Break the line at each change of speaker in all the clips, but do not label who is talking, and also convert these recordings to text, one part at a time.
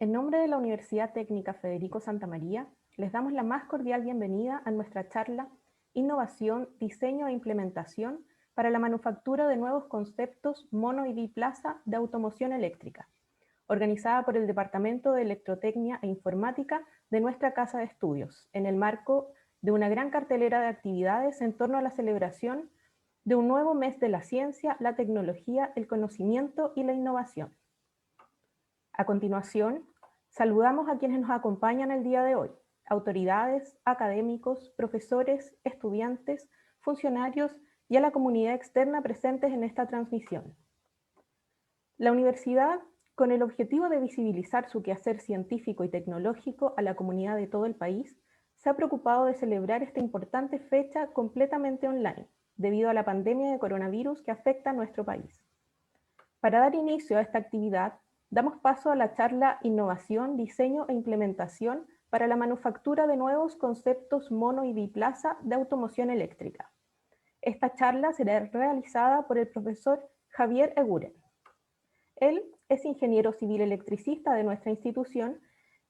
En nombre de la Universidad Técnica Federico Santa María, les damos la más cordial bienvenida a nuestra charla Innovación, Diseño e Implementación para la manufactura de nuevos conceptos mono y biplaza de automoción eléctrica, organizada por el Departamento de Electrotecnia e Informática de nuestra Casa de Estudios, en el marco de una gran cartelera de actividades en torno a la celebración de un nuevo mes de la ciencia, la tecnología, el conocimiento y la innovación. A continuación, saludamos a quienes nos acompañan el día de hoy: autoridades, académicos, profesores, estudiantes, funcionarios y a la comunidad externa presentes en esta transmisión. La universidad, con el objetivo de visibilizar su quehacer científico y tecnológico a la comunidad de todo el país, se ha preocupado de celebrar esta importante fecha completamente online, debido a la pandemia de coronavirus que afecta a nuestro país. Para dar inicio a esta actividad, damos paso a la charla Innovación, Diseño e Implementación para la manufactura de nuevos conceptos mono y biplaza de automoción eléctrica. Esta charla será realizada por el profesor Javier Eguren. Él es ingeniero civil electricista de nuestra institución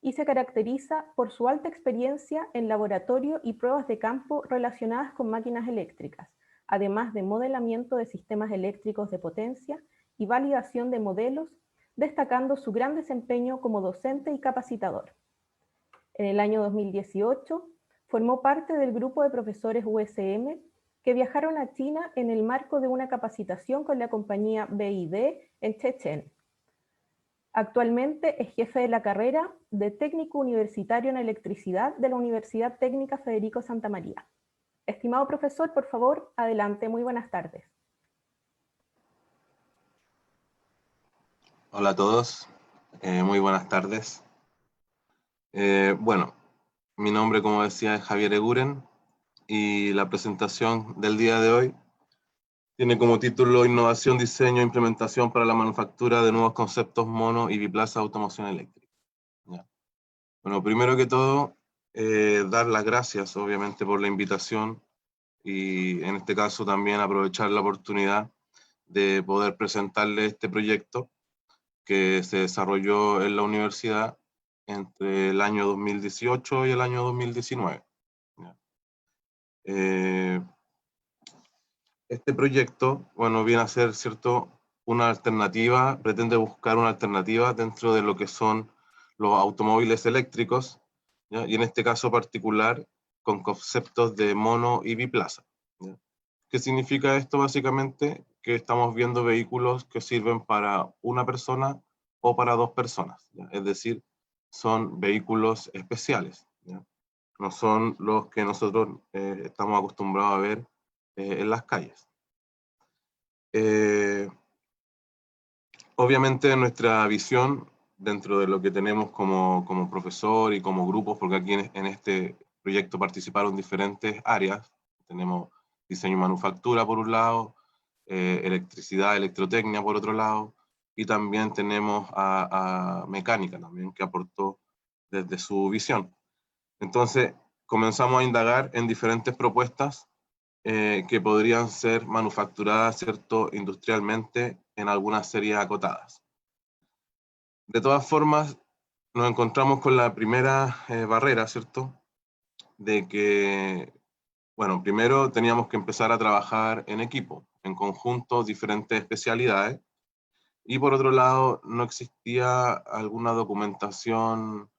y se caracteriza por su alta experiencia en laboratorio y pruebas de campo relacionadas con máquinas eléctricas, además de modelamiento de sistemas eléctricos de potencia y validación de modelos, destacando su gran desempeño como docente y capacitador. En el año 2018, formó parte del grupo de profesores USM que viajaron a China en el marco de una capacitación con la compañía BID en Shenzhen. Actualmente es jefe de la carrera de técnico universitario en electricidad de la Universidad Técnica Federico Santa María. Estimado profesor, por favor, adelante. Muy buenas tardes.
Hola a todos, muy buenas tardes. Bueno, mi nombre, como decía, es Javier Eguren y la presentación del día de hoy tiene como título Innovación, Diseño e Implementación para la Manufactura de Nuevos Conceptos Mono y Biplaza de Automoción Eléctrica. ¿Ya? Bueno, primero que todo, dar las gracias, obviamente, por la invitación y en este caso también aprovechar la oportunidad de poder presentarle este proyecto que se desarrolló en la universidad entre el año 2018 y el año 2019. Este proyecto, bueno, viene a ser, ¿cierto?, una alternativa, pretende buscar una alternativa dentro de lo que son los automóviles eléctricos, ¿ya? Y en este caso particular, con conceptos de mono y biplaza, ¿ya? ¿Qué significa esto? Básicamente que estamos viendo vehículos que sirven para una persona o para dos personas, ¿ya? Es decir, son vehículos especiales, ¿ya? No son los que nosotros estamos acostumbrados a ver en las calles. Obviamente nuestra visión dentro de lo que tenemos como profesor y como grupos, porque aquí en este proyecto participaron diferentes áreas, tenemos diseño y manufactura por un lado, electricidad, electrotecnia por otro lado, y también tenemos a mecánica también, que aportó desde su visión. Entonces comenzamos a indagar en diferentes propuestas que podrían ser manufacturadas, ¿cierto?, industrialmente en algunas series acotadas. De todas formas, nos encontramos con la primera barrera, ¿cierto?, de que, bueno, primero teníamos que empezar a trabajar en equipo, en conjunto, diferentes especialidades, y por otro lado, no existía alguna documentación,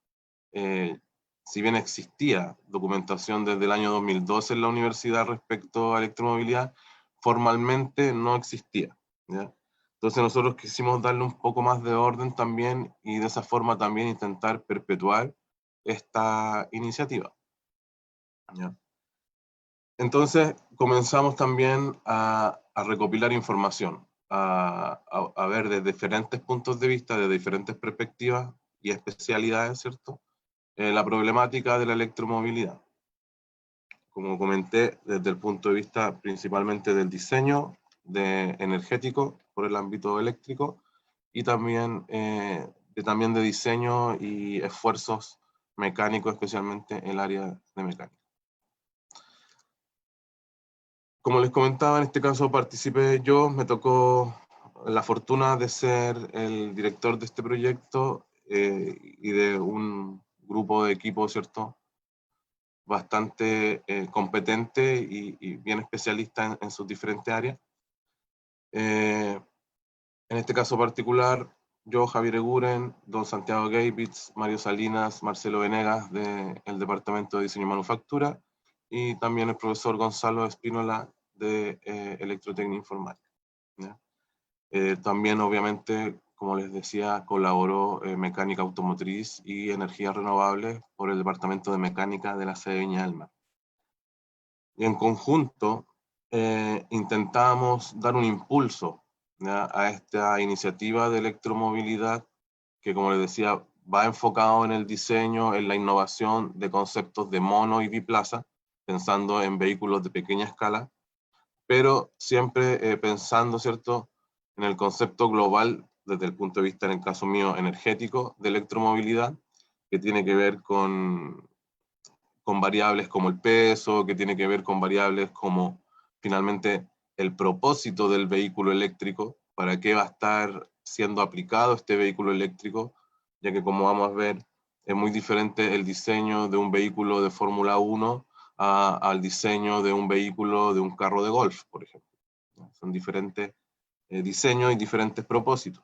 si bien existía documentación desde el año 2012 en la universidad respecto a electromovilidad, formalmente no existía, ¿ya? Entonces nosotros quisimos darle un poco más de orden también y de esa forma también intentar perpetuar esta iniciativa, ¿ya? Entonces comenzamos también a recopilar información, a ver desde diferentes puntos de vista, de diferentes perspectivas y especialidades, ¿cierto?, la problemática de la electromovilidad. Como comenté, desde el punto de vista principalmente del diseño energético por el ámbito eléctrico y también, también de diseño y esfuerzos mecánicos, especialmente en el área de mecánica. Como les comentaba, en este caso participé yo, me tocó la fortuna de ser el director de este proyecto y de un grupo de equipo, ¿cierto?, bastante competente y bien especialista en sus diferentes áreas. En este caso particular, yo, Javier Eguren, don Santiago Geibitz, Mario Salinas, Marcelo Venegas del Departamento de Diseño y Manufactura, y también el profesor Gonzalo Espínola de Electrotecnia Informática. También, obviamente, como les decía, colaboró Mecánica Automotriz y Energías Renovables por el Departamento de Mecánica de la sede de Viña del Mar. Y en conjunto intentamos dar un impulso, ¿ya?, a esta iniciativa de electromovilidad que, como les decía, va enfocado en el diseño, en la innovación de conceptos de mono y biplaza, pensando en vehículos de pequeña escala, pero siempre pensando, ¿cierto?, en el concepto global, desde el punto de vista, en el caso mío, energético, de electromovilidad, que tiene que ver con variables como el peso, que tiene que ver con variables como, finalmente, el propósito del vehículo eléctrico, para qué va a estar siendo aplicado este vehículo eléctrico, ya que, como vamos a ver, es muy diferente el diseño de un vehículo de Fórmula 1 al diseño de un vehículo de un carro de golf, por ejemplo. Son diferentes diseños y diferentes propósitos.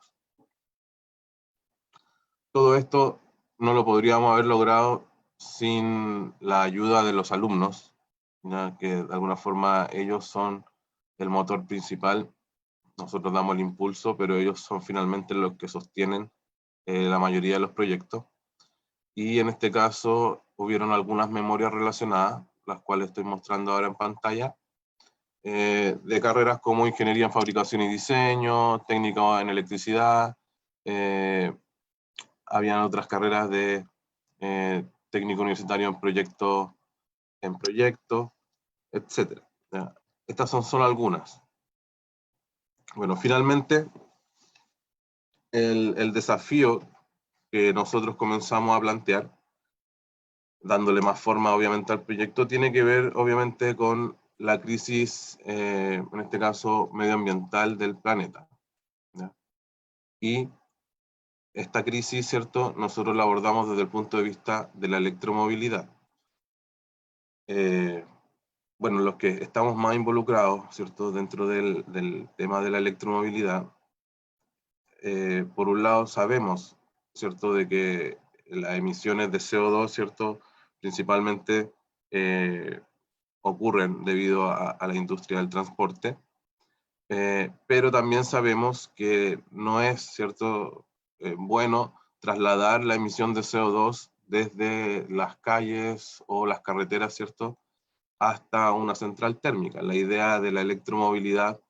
Todo esto no lo podríamos haber logrado sin la ayuda de los alumnos, ¿ya?, que de alguna forma ellos son el motor principal. Nosotros damos el impulso, pero ellos son finalmente los que sostienen la mayoría de los proyectos. Y en este caso hubieron algunas memorias relacionadas, las cuales estoy mostrando ahora en pantalla, de carreras como Ingeniería en Fabricación y Diseño, Técnico en Electricidad, habían otras carreras de técnico universitario en proyectos, etc. ¿Ya? Estas son solo algunas. Bueno, finalmente, el desafío que nosotros comenzamos a plantear, dándole más forma obviamente al proyecto, tiene que ver obviamente con la crisis, en este caso medioambiental del planeta, ¿ya? Y esta crisis, ¿cierto?, nosotros la abordamos desde el punto de vista de la electromovilidad. Bueno, los que estamos más involucrados, ¿cierto?, dentro del tema de la electromovilidad, por un lado sabemos, ¿cierto?, de que las emisiones de CO2, ¿cierto?, principalmente ocurren debido a la industria del transporte, pero también sabemos que no es, ¿cierto?, bueno trasladar la emisión de CO2 desde las calles o las carreteras, ¿cierto?, hasta una central térmica. La idea de la electromovilidad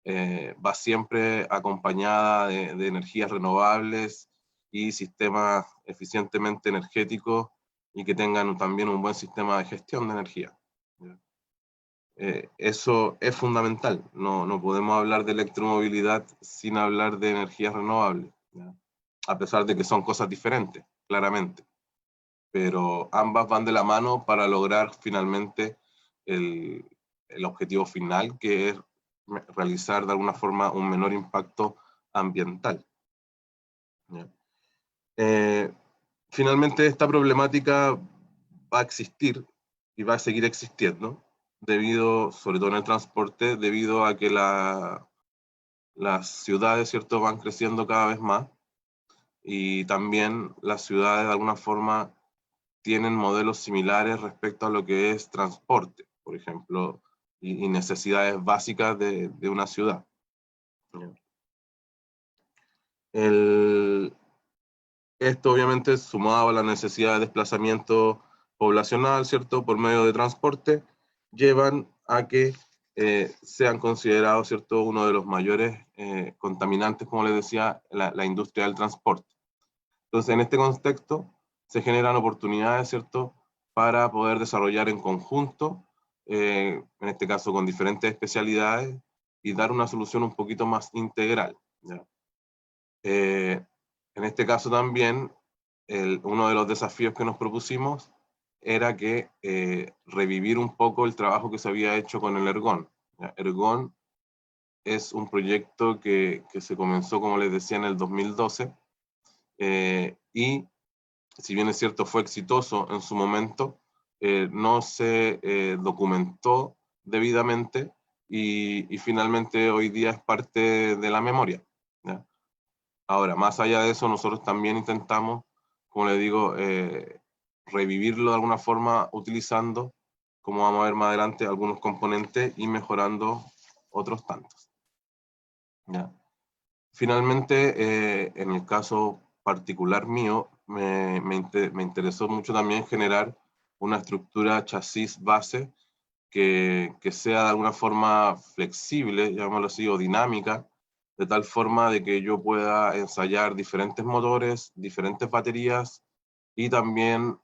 va siempre acompañada de energías renovables y sistemas eficientemente energéticos y que tengan también un buen sistema de gestión de energía. Eso es fundamental. No podemos hablar de electromovilidad sin hablar de energías renovables, ¿ya?, a pesar de que son cosas diferentes, claramente. Pero ambas van de la mano para lograr finalmente el objetivo final, que es realizar de alguna forma un menor impacto ambiental. Finalmente esta problemática va a existir y va a seguir existiendo, debido, sobre todo en el transporte, debido a que las ciudades, ¿cierto?, van creciendo cada vez más, y también las ciudades de alguna forma tienen modelos similares respecto a lo que es transporte, por ejemplo, y necesidades básicas de una ciudad. Esto obviamente sumado a la necesidad de desplazamiento poblacional, ¿cierto?, por medio de transporte, llevan a que sean considerados, ¿cierto?, uno de los mayores contaminantes, como les decía, la industria del transporte. Entonces, en este contexto, se generan oportunidades, ¿cierto?, para poder desarrollar en conjunto, en este caso con diferentes especialidades, y dar una solución un poquito más integral, ¿ya? En este caso también, uno de los desafíos que nos propusimos era que revivir un poco el trabajo que se había hecho con el Ergon, ¿ya? Ergon es un proyecto que se comenzó, como les decía, en el 2012, y si bien es cierto fue exitoso en su momento, no se documentó debidamente y finalmente hoy día es parte de la memoria, ¿ya? Ahora, más allá de eso, nosotros también intentamos, como le digo, revivirlo de alguna forma utilizando, como vamos a ver más adelante, algunos componentes y mejorando otros tantos, ¿ya? Finalmente, en el caso particular mío, me interesó mucho también generar una estructura chasis base que sea de alguna forma flexible, llamémoslo así, o dinámica, de tal forma de que yo pueda ensayar diferentes motores, diferentes baterías y también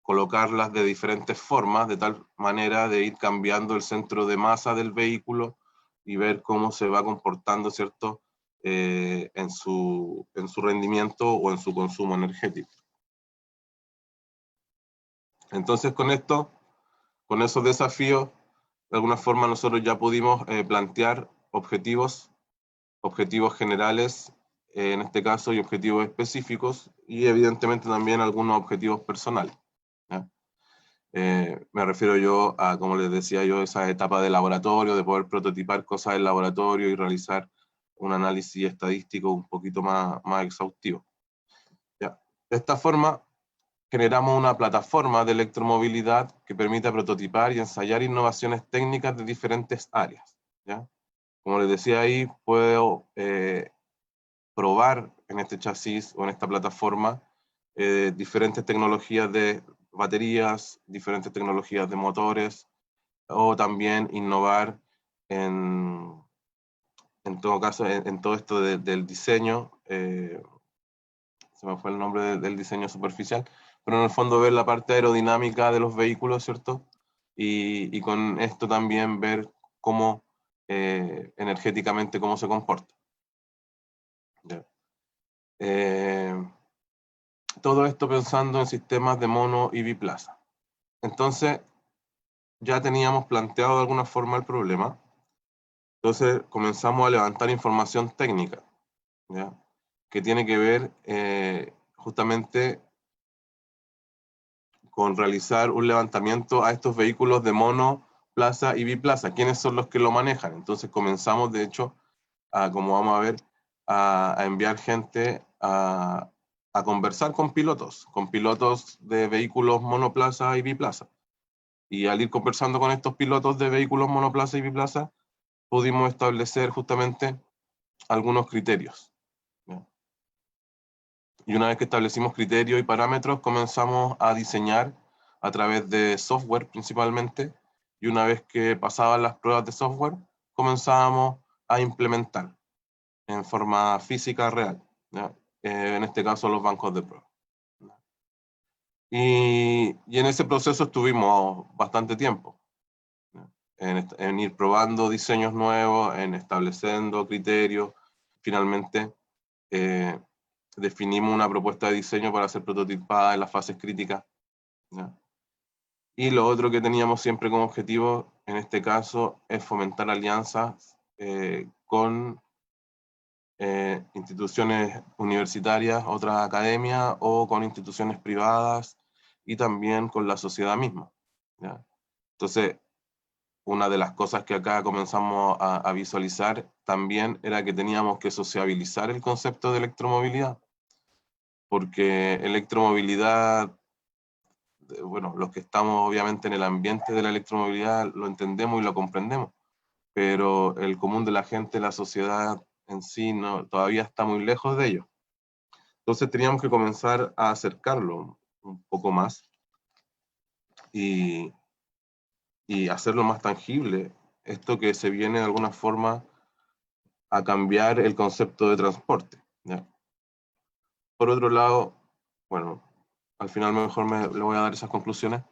colocarlas de diferentes formas, de tal manera de ir cambiando el centro de masa del vehículo y ver cómo se va comportando, ¿cierto?, en su rendimiento o en su consumo energético. Entonces, con esto, con esos desafíos, de alguna forma nosotros ya pudimos plantear objetivos generales, en este caso, y objetivos específicos, y evidentemente también algunos objetivos personales, ¿ya? Me refiero yo a, como les decía yo, esa etapa de laboratorio, de poder prototipar cosas en laboratorio y realizar un análisis estadístico un poquito más exhaustivo, ¿ya? De esta forma, generamos una plataforma de electromovilidad que permite prototipar y ensayar innovaciones técnicas de diferentes áreas, ¿ya? Como les decía ahí, puedo probar en este chasis o en esta plataforma diferentes tecnologías de baterías, diferentes tecnologías de motores, o también innovar en todo caso, en todo esto del diseño, se me fue el nombre del diseño superficial, pero en el fondo ver la parte aerodinámica de los vehículos, ¿cierto? Y con esto también ver cómo energéticamente cómo se comporta. ¿Ya? Todo esto pensando en sistemas de mono y biplaza. Entonces, ya teníamos planteado de alguna forma el problema. Entonces, comenzamos a levantar información técnica, ¿ya?, que tiene que ver justamente con realizar un levantamiento a estos vehículos de mono, plaza y biplaza. ¿Quiénes son los que lo manejan? Entonces, comenzamos, de hecho, como vamos a ver, a enviar gente a conversar con pilotos de vehículos monoplaza y biplaza. Y al ir conversando con estos pilotos de vehículos monoplaza y biplaza, pudimos establecer justamente algunos criterios, ¿ya? Y una vez que establecimos criterios y parámetros, comenzamos a diseñar a través de software principalmente, y una vez que pasaban las pruebas de software, comenzábamos a implementar en forma física real, ¿ya? En este caso los bancos de pruebas. Y en ese proceso estuvimos bastante tiempo, ¿ya?, en ir probando diseños nuevos, en estableciendo criterios. Finalmente definimos una propuesta de diseño para ser prototipada en las fases críticas, ¿ya? Y lo otro que teníamos siempre como objetivo, en este caso, es fomentar alianzas con instituciones universitarias, otras academias, o con instituciones privadas, y también con la sociedad misma, ¿ya? Entonces, una de las cosas que acá comenzamos a visualizar también era que teníamos que sociabilizar el concepto de electromovilidad, porque electromovilidad, bueno, los que estamos obviamente en el ambiente de la electromovilidad lo entendemos y lo comprendemos, pero el común de la gente, la sociedad en sí, no, todavía está muy lejos de ello. Entonces teníamos que comenzar a acercarlo un poco más y hacerlo más tangible, esto que se viene de alguna forma a cambiar el concepto de transporte, ¿ya? Por otro lado, bueno, al final mejor le voy a dar esas conclusiones.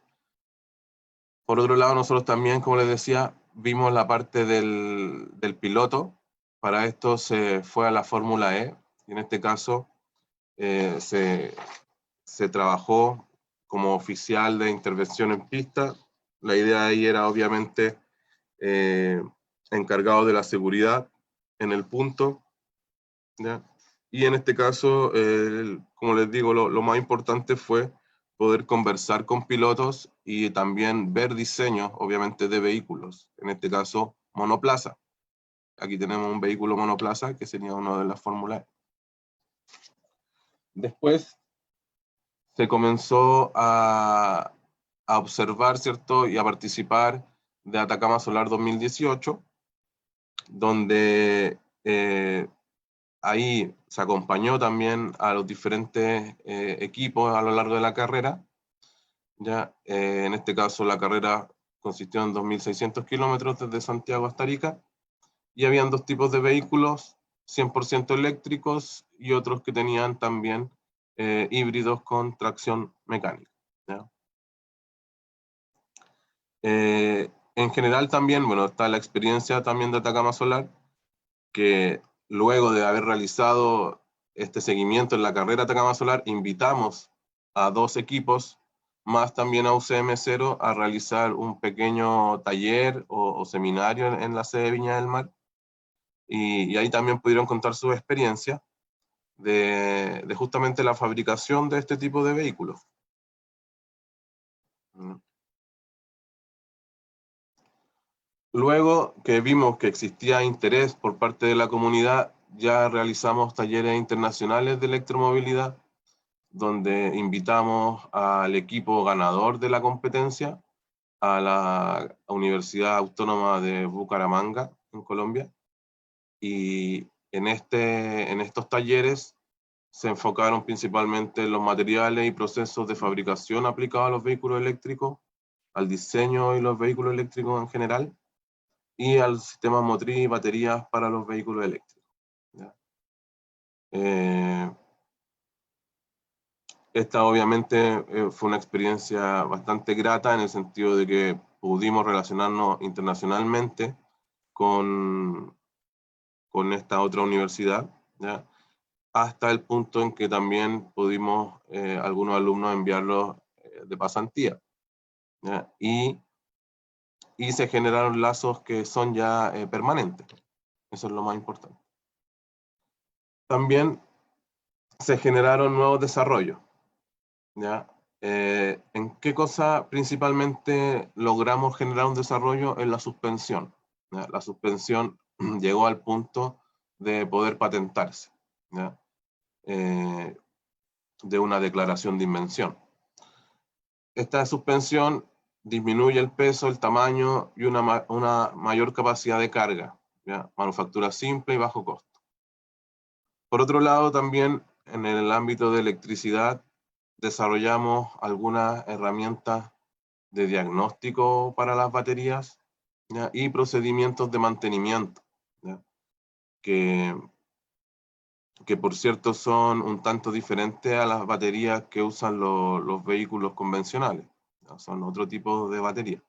Por otro lado, nosotros también, como les decía, vimos la parte del piloto. Para esto se fue a la Fórmula E, y en este caso se trabajó como oficial de intervención en pista. La idea ahí era obviamente encargado de la seguridad en el punto, ¿ya?, Y en este caso, como les digo, lo más importante fue poder conversar con pilotos y también ver diseños, obviamente, de vehículos. En este caso, monoplaza. Aquí tenemos un vehículo monoplaza, que sería uno de las Fórmula E. Después se comenzó a observar, ¿cierto? Y a participar de Atacama Solar 2018, donde ahí se acompañó también a los diferentes equipos a lo largo de la carrera. Ya, en este caso la carrera consistió en 2.600 kilómetros desde Santiago hasta Arica, y habían dos tipos de vehículos, 100% eléctricos y otros que tenían también híbridos con tracción mecánica. ¿Ya? En general también, bueno, está la experiencia también de Atacama Solar, que luego de haber realizado este seguimiento en la carrera Atacama Solar, invitamos a dos equipos, más también a UCM0, a realizar un pequeño taller o seminario en la sede de Viña del Mar, y ahí también pudieron contar su experiencia de justamente la fabricación de este tipo de vehículos. Luego que vimos que existía interés por parte de la comunidad, ya realizamos talleres internacionales de electromovilidad, donde invitamos al equipo ganador de la competencia, a la Universidad Autónoma de Bucaramanga, en Colombia, y en estos talleres se enfocaron principalmente en los materiales y procesos de fabricación aplicados a los vehículos eléctricos, al diseño de los vehículos eléctricos en general, y al sistema motriz y baterías para los vehículos eléctricos. Esta obviamente fue una experiencia bastante grata en el sentido de que pudimos relacionarnos internacionalmente con esta otra universidad, ¿ya? Hasta el punto en que también pudimos algunos alumnos enviarlos de pasantía, ¿ya? Y se generaron lazos que son ya permanentes. Eso es lo más importante. También se generaron nuevos desarrollos, ¿ya? ¿En qué cosa principalmente logramos generar un desarrollo? En la suspensión, ¿ya? La suspensión llegó al punto de poder patentarse, ¿ya? De una declaración de invención. Esta suspensión disminuye el peso, el tamaño y una mayor capacidad de carga, ¿ya? Manufactura simple y bajo costo. Por otro lado, también en el ámbito de electricidad desarrollamos algunas herramientas de diagnóstico para las baterías, ¿ya? Y procedimientos de mantenimiento, ¿ya? Que por cierto son un tanto diferentes a las baterías que usan los vehículos convencionales, ¿ya? Son otro tipo de baterías.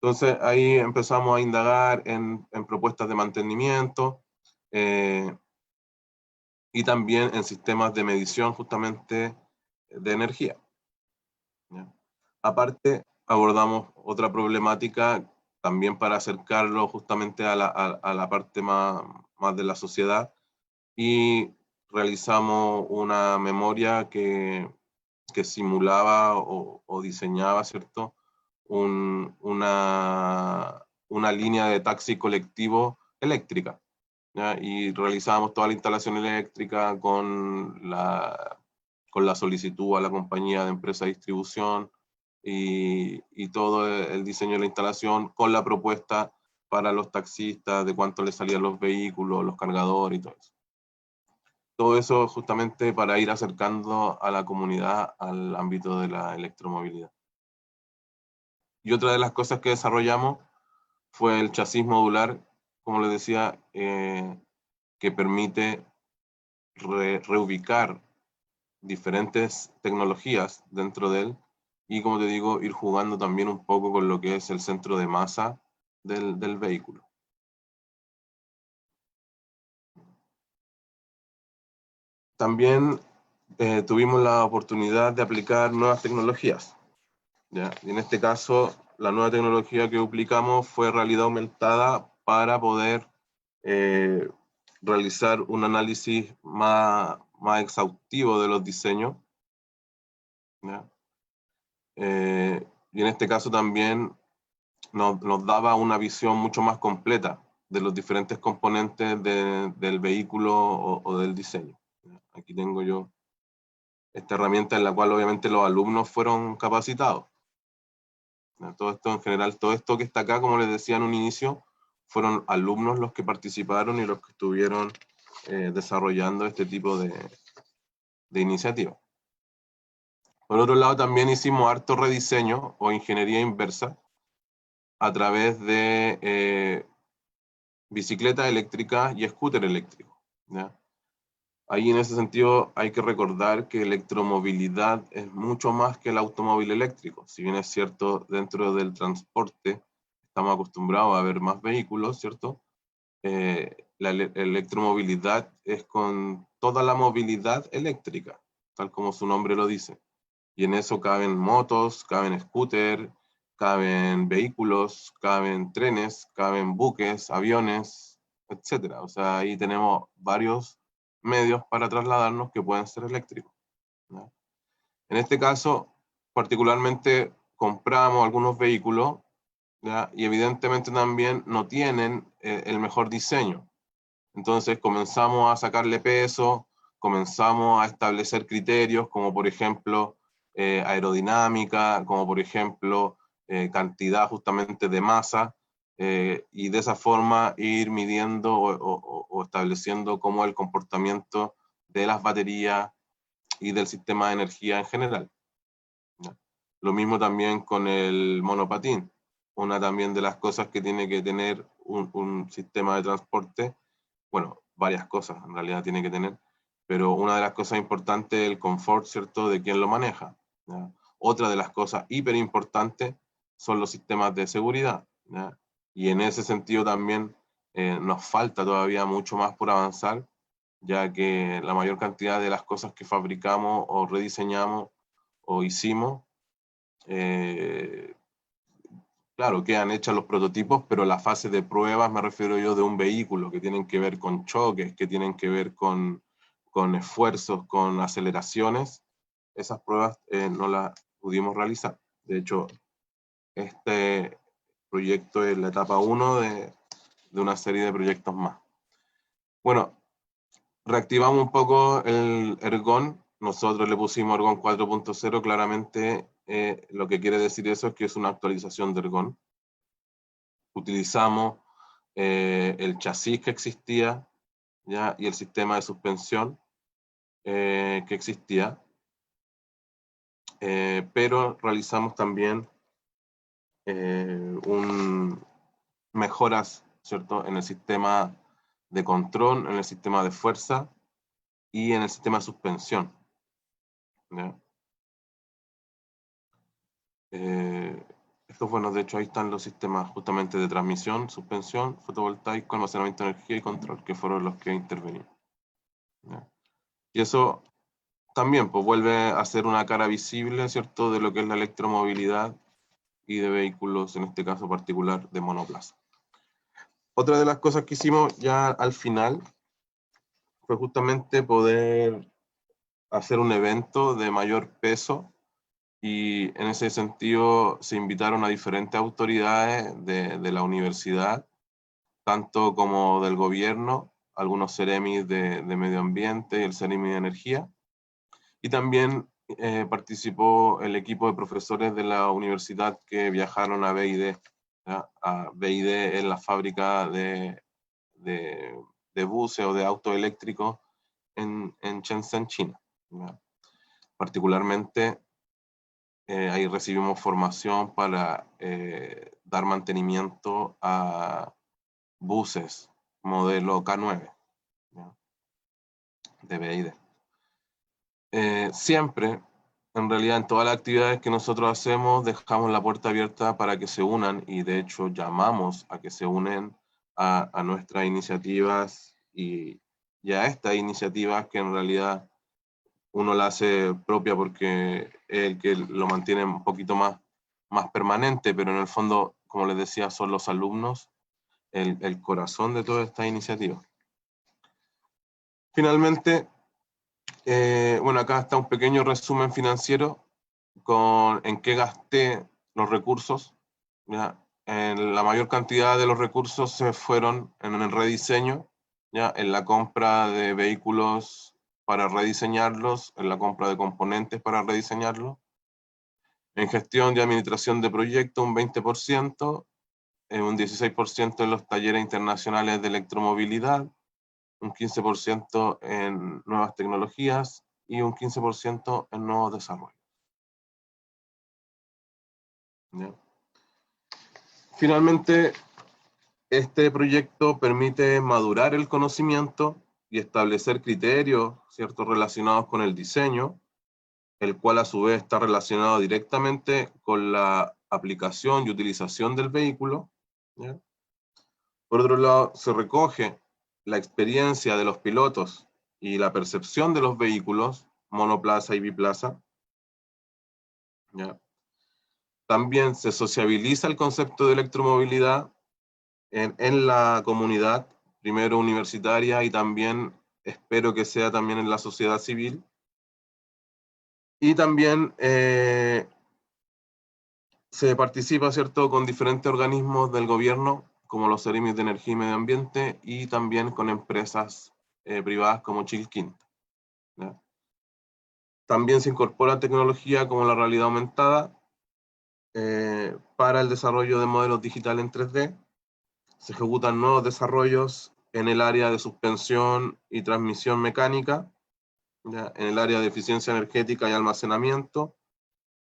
Entonces ahí empezamos a indagar en propuestas de mantenimiento y también en sistemas de medición justamente de energía, ¿ya? Aparte, abordamos otra problemática también para acercarlo justamente a la parte más de la sociedad, y realizamos una memoria que simulaba o diseñaba, ¿cierto? Una línea de taxi colectivo eléctrica, ¿ya? Y realizábamos toda la instalación eléctrica con la solicitud a la compañía de empresa de distribución, y todo el diseño de la instalación con la propuesta para los taxistas de cuánto les salían los vehículos, los cargadores y todo eso. Todo eso justamente para ir acercando a la comunidad al ámbito de la electromovilidad. Y otra de las cosas que desarrollamos fue el chasis modular, como les decía, que permite reubicar diferentes tecnologías dentro de él, y como te digo, ir jugando también un poco con lo que es el centro de masa del vehículo. También tuvimos la oportunidad de aplicar nuevas tecnologías, ¿ya? Y en este caso, la nueva tecnología que aplicamos fue realidad aumentada para poder realizar un análisis más exhaustivo de los diseños, ¿ya? Y en este caso también nos daba una visión mucho más completa de los diferentes componentes del vehículo o del diseño. Aquí tengo yo esta herramienta en la cual obviamente los alumnos fueron capacitados. Todo esto en general, todo esto que está acá, como les decía en un inicio, fueron alumnos los que participaron y los que estuvieron desarrollando este tipo de iniciativas. Por otro lado, también hicimos harto rediseño o ingeniería inversa a través de bicicletas eléctricas y scooter eléctricos, ¿ya? Ahí en ese sentido hay que recordar que electromovilidad es mucho más que el automóvil eléctrico. Si bien es cierto, dentro del transporte estamos acostumbrados a ver más vehículos, ¿cierto? La electromovilidad es con toda la movilidad eléctrica, tal como su nombre lo dice. Y en eso caben motos, caben scooters, caben vehículos, caben trenes, caben buques, aviones, etc. O sea, ahí tenemos varios medios para trasladarnos que pueden ser eléctricos, ¿no? En este caso, particularmente, compramos algunos vehículos, ¿ya? Y evidentemente también no tienen el mejor diseño. Entonces comenzamos a sacarle peso, comenzamos a establecer criterios como por ejemplo aerodinámica, como por ejemplo cantidad justamente de masa, y de esa forma ir midiendo o estableciendo cómo el comportamiento de las baterías y del sistema de energía en general, ¿no? Lo mismo también con el monopatín. Una también de las cosas que tiene que tener un sistema de transporte, bueno, varias cosas en realidad tiene que tener, pero una de las cosas importantes es el confort, ¿cierto?, de quien lo maneja, ¿ya? Otra de las cosas hiper importantes son los sistemas de seguridad, ¿ya? Y en ese sentido también nos falta todavía mucho más por avanzar, ya que la mayor cantidad de las cosas que fabricamos o rediseñamos o hicimos, claro, quedan hechos los prototipos, pero la fase de pruebas, me refiero yo, de un vehículo, que tienen que ver con choques, que tienen que ver con esfuerzos, con aceleraciones, esas pruebas no las pudimos realizar. De hecho, este proyecto es la etapa 1 de una serie de proyectos más. Bueno, reactivamos un poco el Ergon. Nosotros le pusimos Ergon 4.0, claramente lo que quiere decir eso es que es una actualización de Ergon. Utilizamos el chasis que existía, ¿ya? Y el sistema de suspensión que existía, pero realizamos también mejoras, ¿cierto?, en el sistema de control, en el sistema de fuerza y en el sistema de suspensión, ¿ya? Estos, bueno, de hecho ahí están los sistemas justamente de transmisión, suspensión, fotovoltaico, almacenamiento de energía y control, que fueron los que intervenimos, ¿ya? Y eso también pues vuelve a ser una cara visible, ¿cierto?, de lo que es la electromovilidad y de vehículos, en este caso particular, de monoplaza. Otra de las cosas que hicimos ya al final fue justamente poder hacer un evento de mayor peso, y en ese sentido se invitaron a diferentes autoridades de la universidad, tanto como del gobierno, algunos CEREMI de medio ambiente y el CEREMI de energía, y también participó el equipo de profesores de la universidad que viajaron a BID, ¿ya? A BID es la fábrica de buses o de autos eléctricos en Shenzhen, China, ¿ya? Particularmente ahí recibimos formación para dar mantenimiento a buses modelo K9, ¿ya? De BID. Siempre, en realidad, en todas las actividades que nosotros hacemos, dejamos la puerta abierta para que se unan, y de hecho llamamos a que se unen a nuestras iniciativas y a estas iniciativas que en realidad uno la hace propia porque es el que lo mantiene un poquito más permanente, pero en el fondo, como les decía, son los alumnos el corazón de toda esta iniciativa. Finalmente, bueno, acá está un pequeño resumen financiero en qué gasté los recursos. ¿Ya? La mayor cantidad de los recursos se fueron en el rediseño, ¿ya? En la compra de vehículos para rediseñarlos, en la compra de componentes para rediseñarlos, en gestión y administración de proyectos un 20%, un 16% en los talleres internacionales de electromovilidad, un 15% en nuevas tecnologías y un 15% en nuevos desarrollos. ¿Ya? Finalmente, este proyecto permite madurar el conocimiento y establecer criterios, ¿cierto?, relacionados con el diseño, el cual a su vez está relacionado directamente con la aplicación y utilización del vehículo. ¿Ya? Por otro lado, se recoge la experiencia de los pilotos y la percepción de los vehículos, monoplaza y biplaza. ¿Ya? También se sociabiliza el concepto de electromovilidad en la comunidad, primero universitaria y también espero que sea también en la sociedad civil. Y también se participa, ¿cierto?, con diferentes organismos del gobierno, como los Ceremis de Energía y Medio Ambiente, y también con empresas privadas como Chilquinta. ¿Ya? También se incorpora tecnología como la realidad aumentada para el desarrollo de modelos digitales en 3D. Se ejecutan nuevos desarrollos en el área de suspensión y transmisión mecánica, ¿ya?, en el área de eficiencia energética y almacenamiento,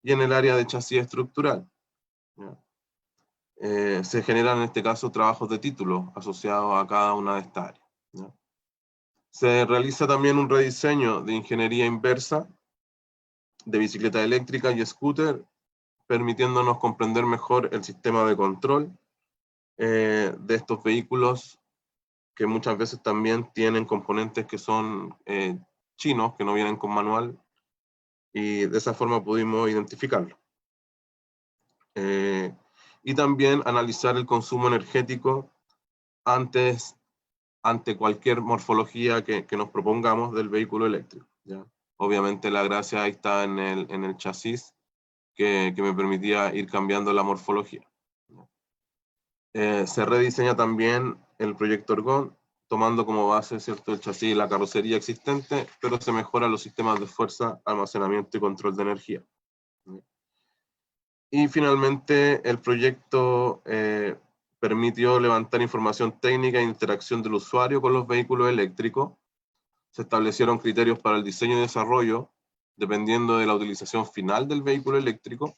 y en el área de chasis estructural. ¿Ya? Se generan en este caso trabajos de título asociados a cada una de estas áreas. ¿Ya? Se realiza también un rediseño de ingeniería inversa de bicicleta eléctrica y scooter, permitiéndonos comprender mejor el sistema de control de estos vehículos, que muchas veces también tienen componentes que son chinos, que no vienen con manual, y de esa forma pudimos identificarlo. Y también analizar el consumo energético ante cualquier morfología que nos propongamos del vehículo eléctrico. ¿Ya? Obviamente la gracia ahí está en el chasis, que me permitía ir cambiando la morfología. Se rediseña también el proyecto Ergon, tomando como base, ¿cierto?, el chasis y la carrocería existente, pero se mejoran los sistemas de fuerza, almacenamiento y control de energía. Y finalmente el proyecto permitió levantar información técnica e interacción del usuario con los vehículos eléctricos. Se establecieron criterios para el diseño y desarrollo, dependiendo de la utilización final del vehículo eléctrico.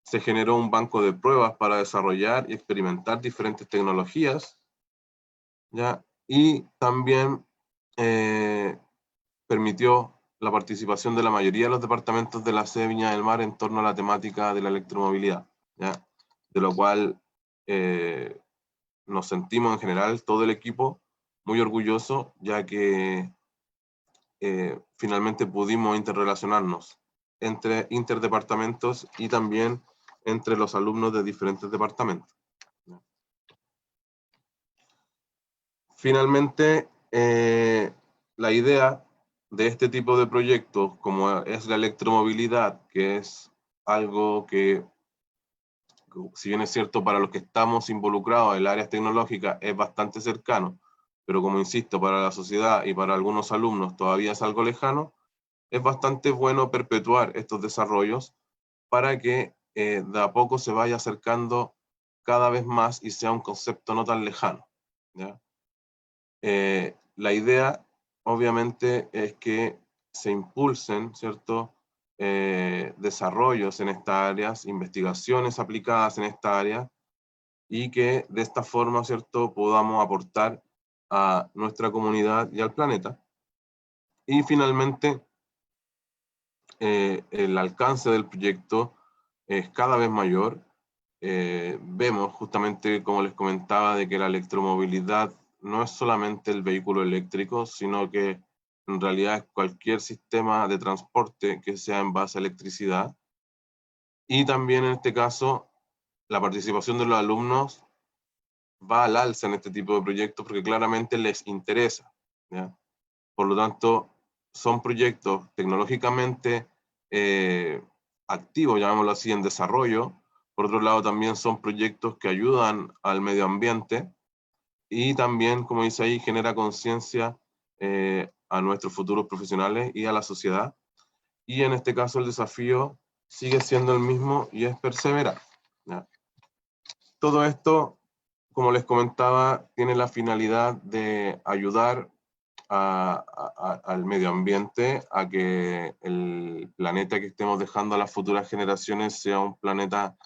Se generó un banco de pruebas para desarrollar y experimentar diferentes tecnologías, ¿ya? Y también permitió la participación de la mayoría de los departamentos de la sede de Viña del Mar en torno a la temática de la electromovilidad, ¿ya? De lo cual nos sentimos en general, todo el equipo, muy orgulloso, ya que finalmente pudimos interrelacionarnos entre interdepartamentos y también entre los alumnos de diferentes departamentos. Finalmente, la idea de este tipo de proyectos, como es la electromovilidad, que es algo que, si bien es cierto, para los que estamos involucrados en las áreas tecnológicas es bastante cercano, pero como insisto, para la sociedad y para algunos alumnos todavía es algo lejano, es bastante bueno perpetuar estos desarrollos para que de a poco se vaya acercando cada vez más y sea un concepto no tan lejano. ¿Ya? La idea, obviamente, es que se impulsen, ¿cierto?, desarrollos en estas áreas, investigaciones aplicadas en esta área, y que de esta forma, ¿cierto?, podamos aportar a nuestra comunidad y al planeta. Y finalmente, el alcance del proyecto es cada vez mayor. Vemos justamente, como les comentaba, de que la electromovilidad no es solamente el vehículo eléctrico, sino que en realidad es cualquier sistema de transporte que sea en base a electricidad. Y también en este caso, la participación de los alumnos va al alza en este tipo de proyectos porque claramente les interesa, ¿ya? Por lo tanto, son proyectos tecnológicamente activos, llamémoslo así, en desarrollo. Por otro lado, también son proyectos que ayudan al medio ambiente y también, como dice ahí, genera conciencia a nuestros futuros profesionales y a la sociedad. Y en este caso el desafío sigue siendo el mismo y es perseverar, ¿ya? Todo esto, como les comentaba, tiene la finalidad de ayudar al medio ambiente, a que el planeta que estemos dejando a las futuras generaciones sea un planeta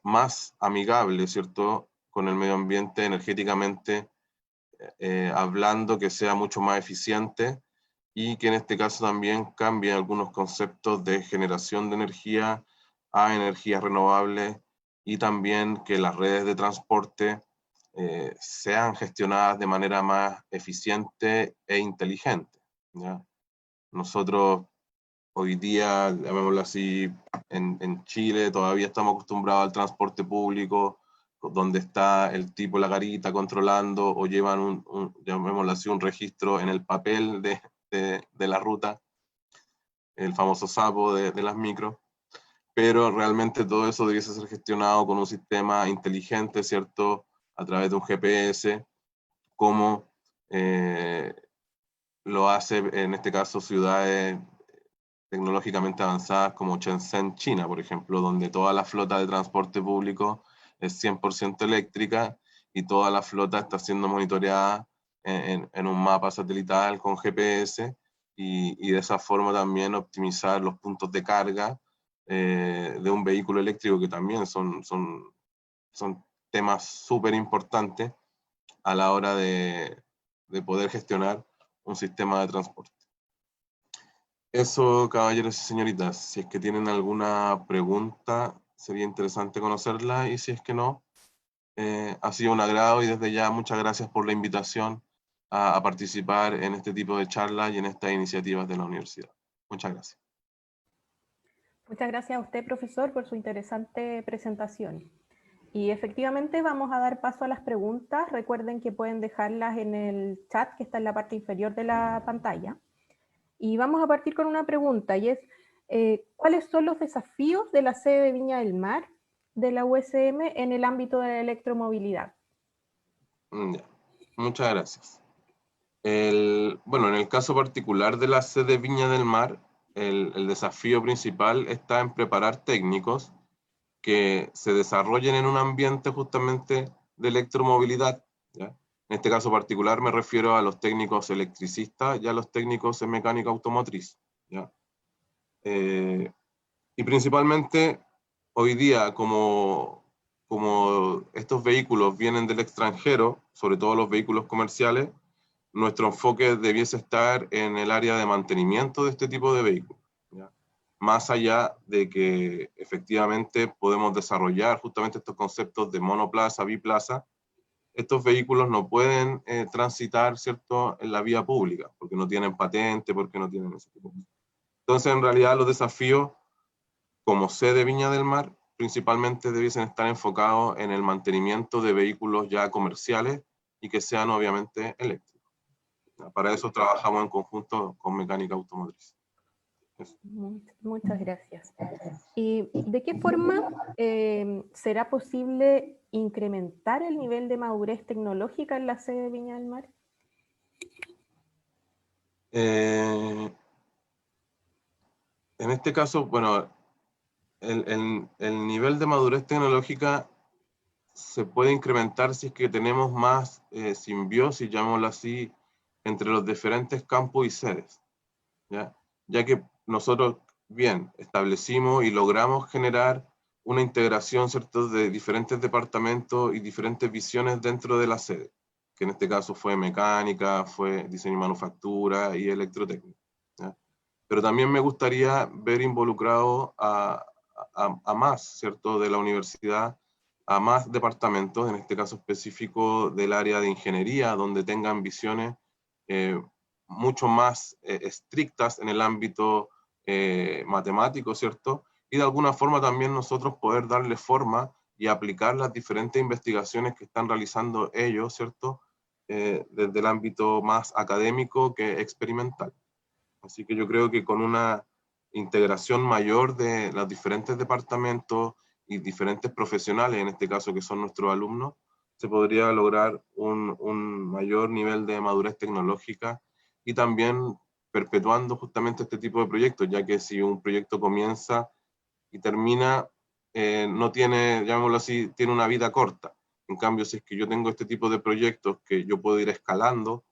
más amigable, ¿cierto?, con el medio ambiente energéticamente hablando, que sea mucho más eficiente y que en este caso también cambie algunos conceptos de generación de energía a energías renovables y también que las redes de transporte sean gestionadas de manera más eficiente e inteligente, ¿ya? Nosotros hoy día, llamémoslo así, en Chile todavía estamos acostumbrados al transporte público, donde está el tipo, la garita controlando, o llevan llamémoslo así, un registro en el papel de la ruta, el famoso sapo de las micros, pero realmente todo eso debiese ser gestionado con un sistema inteligente, ¿cierto?, a través de un GPS, como lo hace en este caso ciudades tecnológicamente avanzadas como Shenzhen, China, por ejemplo, donde toda la flota de transporte público es 100% eléctrica y toda la flota está siendo monitoreada en un mapa satelital con GPS y de esa forma también optimizar los puntos de carga de un vehículo eléctrico, que también son temas súper importantes a la hora de poder gestionar un sistema de transporte. Eso, caballeros y señoritas, si es que tienen alguna pregunta, sería interesante conocerla, y si es que no, ha sido un agrado y desde ya muchas gracias por la invitación a participar en este tipo de charlas y en estas iniciativas de la universidad. Muchas gracias.
Muchas gracias a usted, profesor, por su interesante presentación. Y efectivamente vamos a dar paso a las preguntas. Recuerden que pueden dejarlas en el chat que está en la parte inferior de la pantalla. Y vamos a partir con una pregunta, y es, ¿cuáles son los desafíos de la sede de Viña del Mar de la USM en el ámbito de la electromovilidad?
Ya. Muchas gracias. Bueno, en el caso particular de la sede Viña del Mar, el desafío principal está en preparar técnicos que se desarrollen en un ambiente justamente de electromovilidad, ¿ya? En este caso particular me refiero a los técnicos electricistas y a los técnicos en mecánica automotriz, ¿ya? Y principalmente hoy día, como estos vehículos vienen del extranjero, sobre todo los vehículos comerciales, nuestro enfoque debiese estar en el área de mantenimiento de este tipo de vehículos, ¿ya? Más allá de que efectivamente podemos desarrollar justamente estos conceptos de monoplaza, biplaza, estos vehículos no pueden transitar, ¿cierto?, en la vía pública, porque no tienen patente, porque no tienen ese tipo de cosas. Entonces, en realidad, los desafíos como sede Viña del Mar principalmente debiesen estar enfocados en el mantenimiento de vehículos ya comerciales y que sean obviamente eléctricos. Para eso trabajamos en conjunto con mecánica automotriz.
Muchas gracias. ¿Y de qué forma será posible incrementar el nivel de madurez tecnológica en la sede de Viña del Mar?
En este caso, bueno, el nivel de madurez tecnológica se puede incrementar si es que tenemos más simbiosis, llamémoslo así, entre los diferentes campos y sedes, ¿ya? Ya que nosotros, bien, establecimos y logramos generar una integración, ¿cierto?, de diferentes departamentos y diferentes visiones dentro de la sede, que en este caso fue mecánica, fue diseño y manufactura y electrotécnica, ¿ya? Pero también me gustaría ver involucrado a más, ¿cierto?, de la universidad, a más departamentos, en este caso específico del área de ingeniería, donde tengan visiones mucho más estrictas en el ámbito matemático, ¿cierto? Y de alguna forma también nosotros poder darle forma y aplicar las diferentes investigaciones que están realizando ellos, ¿cierto?, desde el ámbito más académico que experimental. Así que yo creo que con una integración mayor de los diferentes departamentos y diferentes profesionales, en este caso que son nuestros alumnos, se podría lograr un mayor nivel de madurez tecnológica y también perpetuando justamente este tipo de proyectos, ya que si un proyecto comienza y termina, no tiene, llamémoslo así, tiene una vida corta. En cambio, si es que yo tengo este tipo de proyectos que yo puedo ir escalando,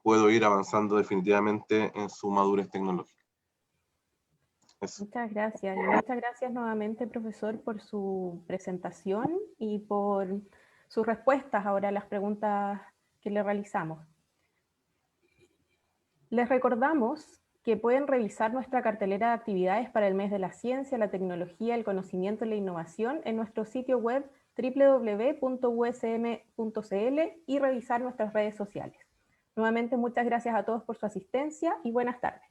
puedo ir avanzando definitivamente en su madurez tecnológica. Eso.
Muchas gracias. Y muchas gracias nuevamente, profesor, por su presentación y por sus respuestas ahora a las preguntas que le realizamos. Les recordamos que pueden revisar nuestra cartelera de actividades para el mes de la ciencia, la tecnología, el conocimiento y la innovación en nuestro sitio web www.usm.cl y revisar nuestras redes sociales. Nuevamente, muchas gracias a todos por su asistencia y buenas tardes.